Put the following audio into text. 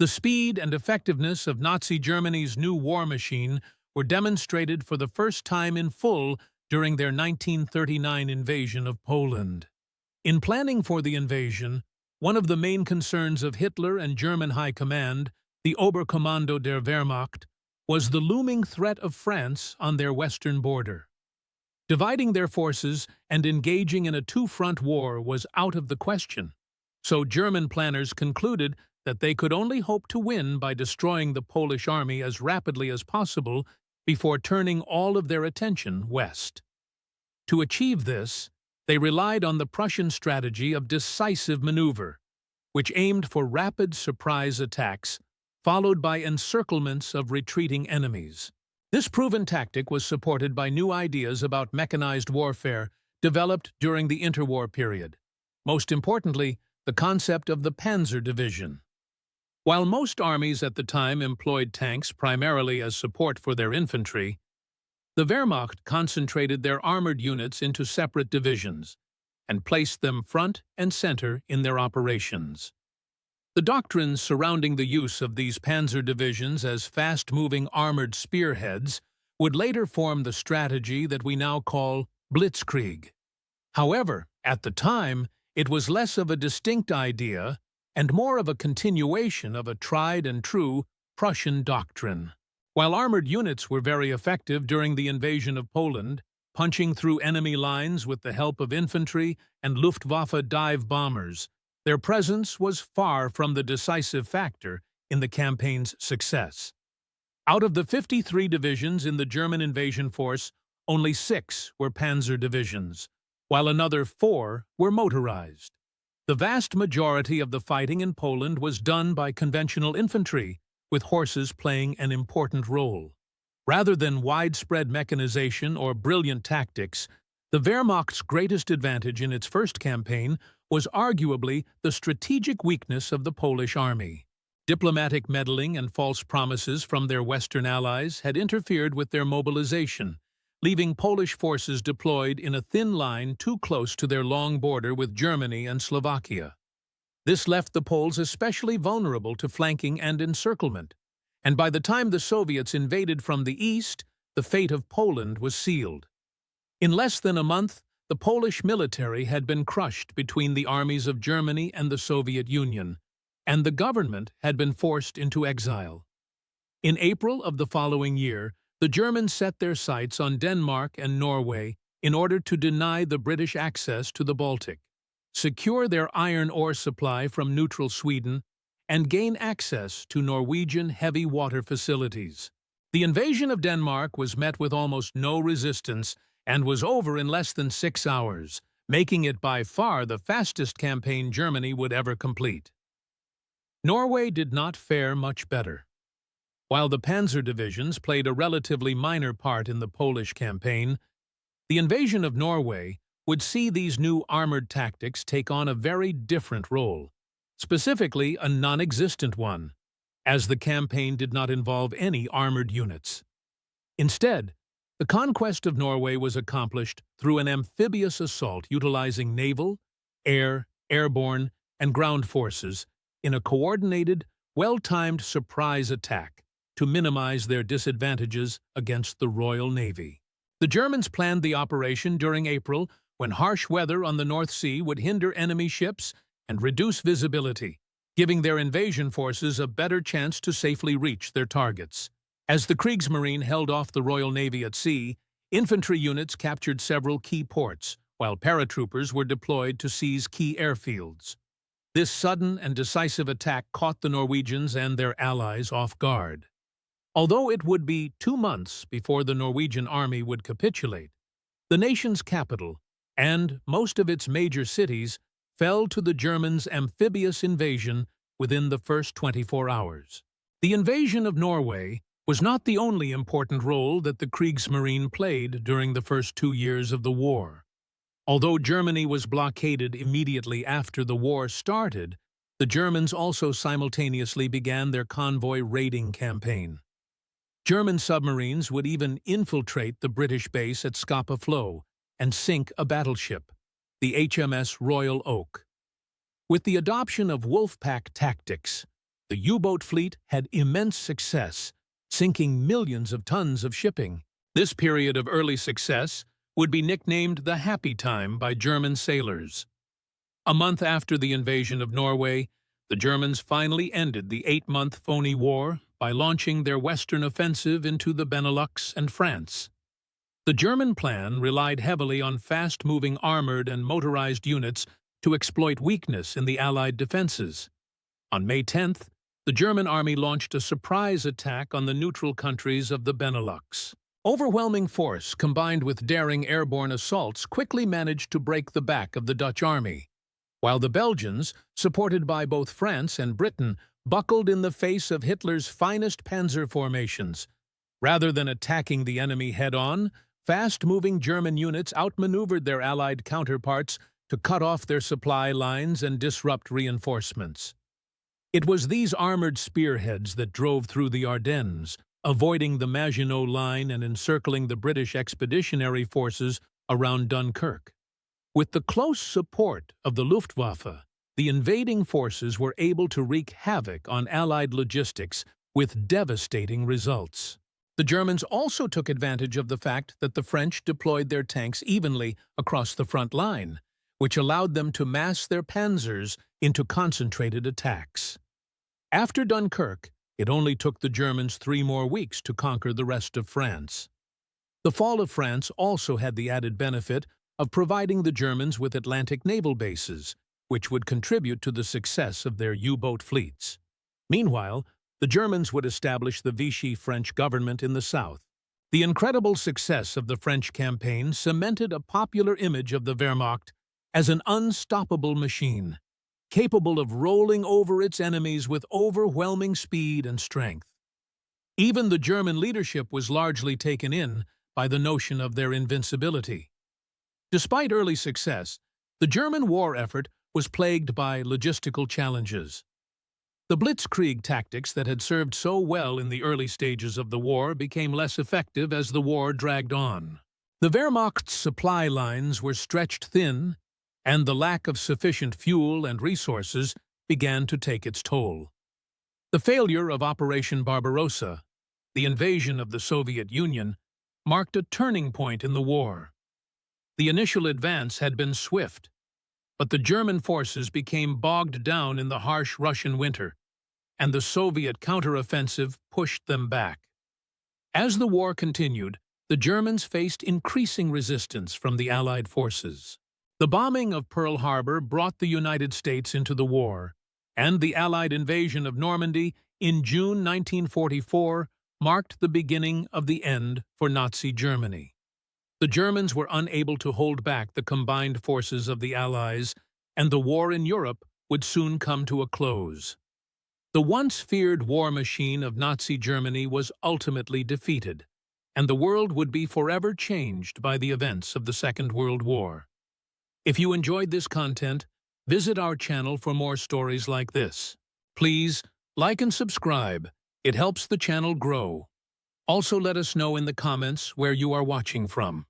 The speed and effectiveness of Nazi Germany's new war machine were demonstrated for the first time in full during their 1939 invasion of Poland. In planning for the invasion, one of the main concerns of Hitler and German High Command, the Oberkommando der Wehrmacht, was the looming threat of France on their western border. Dividing their forces and engaging in a two-front war was out of the question, so German planners concluded that they could only hope to win by destroying the Polish army as rapidly as possible before turning all of their attention west. To achieve this, they relied on the Prussian strategy of decisive maneuver, which aimed for rapid surprise attacks, followed by encirclements of retreating enemies. This proven tactic was supported by new ideas about mechanized warfare developed during the interwar period. Most importantly, the concept of the Panzer Division. While most armies at the time employed tanks primarily as support for their infantry, the Wehrmacht concentrated their armored units into separate divisions and placed them front and center in their operations. The doctrines surrounding the use of these panzer divisions as fast-moving armored spearheads would later form the strategy that we now call Blitzkrieg. However, at the time, it was less of a distinct idea and more of a continuation of a tried-and-true Prussian doctrine. While armored units were very effective during the invasion of Poland, punching through enemy lines with the help of infantry and Luftwaffe dive bombers, their presence was far from the decisive factor in the campaign's success. Out of the 53 divisions in the German invasion force, only 6 were panzer divisions, while another 4 were motorized. The vast majority of the fighting in Poland was done by conventional infantry, with horses playing an important role. Rather than widespread mechanization or brilliant tactics, the Wehrmacht's greatest advantage in its first campaign was arguably the strategic weakness of the Polish army. Diplomatic meddling and false promises from their Western allies had interfered with their mobilization, leaving Polish forces deployed in a thin line too close to their long border with Germany and Slovakia. This left the Poles especially vulnerable to flanking and encirclement, and by the time the Soviets invaded from the east, the fate of Poland was sealed. In less than a month, the Polish military had been crushed between the armies of Germany and the Soviet Union, and the government had been forced into exile. In April of the following year, the Germans set their sights on Denmark and Norway in order to deny the British access to the Baltic, secure their iron ore supply from neutral Sweden, and gain access to Norwegian heavy water facilities. The invasion of Denmark was met with almost no resistance and was over in less than 6 hours, making it by far the fastest campaign Germany would ever complete. Norway did not fare much better. While the panzer divisions played a relatively minor part in the Polish campaign, the invasion of Norway would see these new armored tactics take on a very different role, specifically a non-existent one, as the campaign did not involve any armored units. Instead, the conquest of Norway was accomplished through an amphibious assault utilizing naval, air, airborne, and ground forces in a coordinated, well-timed surprise attack to minimize their disadvantages against the Royal Navy. The Germans planned the operation during April, when harsh weather on the North Sea would hinder enemy ships and reduce visibility, giving their invasion forces a better chance to safely reach their targets. As the Kriegsmarine held off the Royal Navy at sea, infantry units captured several key ports, while paratroopers were deployed to seize key airfields. This sudden and decisive attack caught the Norwegians and their allies off guard. Although it would be 2 months before the Norwegian army would capitulate, the nation's capital and most of its major cities fell to the Germans' amphibious invasion within the first 24 hours. The invasion of Norway was not the only important role that the Kriegsmarine played during the first 2 years of the war. Although Germany was blockaded immediately after the war started, the Germans also simultaneously began their convoy raiding campaign. German submarines would even infiltrate the British base at Scapa Flow and sink a battleship, the HMS Royal Oak. With the adoption of wolf pack tactics, The U-boat fleet had immense success, sinking millions of tons of shipping. This period of early success would be nicknamed the Happy Time by German sailors. A month after the invasion of Norway, the Germans finally ended the 8-month phony war by launching their western offensive into the Benelux and France. The German plan relied heavily on fast-moving armored and motorized units to exploit weakness in the Allied defenses. On May 10th, the German army launched a surprise attack on the neutral countries of the Benelux. Overwhelming force combined with daring airborne assaults quickly managed to break the back of the Dutch army, while the Belgians, supported by both France and Britain, buckled in the face of Hitler's finest panzer formations. Rather than attacking the enemy head-on, fast-moving German units outmaneuvered their Allied counterparts to cut off their supply lines and disrupt reinforcements. It was these armored spearheads that drove through the Ardennes, avoiding the Maginot Line and encircling the British expeditionary forces around Dunkirk. With the close support of the Luftwaffe, the invading forces were able to wreak havoc on Allied logistics with devastating results. The Germans also took advantage of the fact that the French deployed their tanks evenly across the front line, which allowed them to mass their panzers into concentrated attacks. After Dunkirk, it only took the Germans 3 more weeks to conquer the rest of France. The fall of France also had the added benefit of providing the Germans with Atlantic naval bases, which would contribute to the success of their U-boat fleets. Meanwhile, the Germans would establish the Vichy French government in the south. The incredible success of the French campaign cemented a popular image of the Wehrmacht as an unstoppable machine, capable of rolling over its enemies with overwhelming speed and strength. Even the German leadership was largely taken in by the notion of their invincibility. Despite early success, the German war effort was plagued by logistical challenges. The Blitzkrieg tactics that had served so well in the early stages of the war became less effective as the war dragged on. The Wehrmacht's supply lines were stretched thin, and the lack of sufficient fuel and resources began to take its toll. The failure of Operation Barbarossa, the invasion of the Soviet Union, marked a turning point in the war. The initial advance had been swift, but the German forces became bogged down in the harsh Russian winter, and the Soviet counteroffensive pushed them back. As the war continued, the Germans faced increasing resistance from the Allied forces. The bombing of Pearl Harbor brought the United States into the war, and the Allied invasion of Normandy in June 1944 marked the beginning of the end for Nazi Germany. The Germans were unable to hold back the combined forces of the Allies, and the war in Europe would soon come to a close. The once feared war machine of Nazi Germany was ultimately defeated, and the world would be forever changed by the events of the Second World War. If you enjoyed this content, visit our channel for more stories like this. Please like and subscribe. It helps the channel grow. Also, let us know in the comments where you are watching from.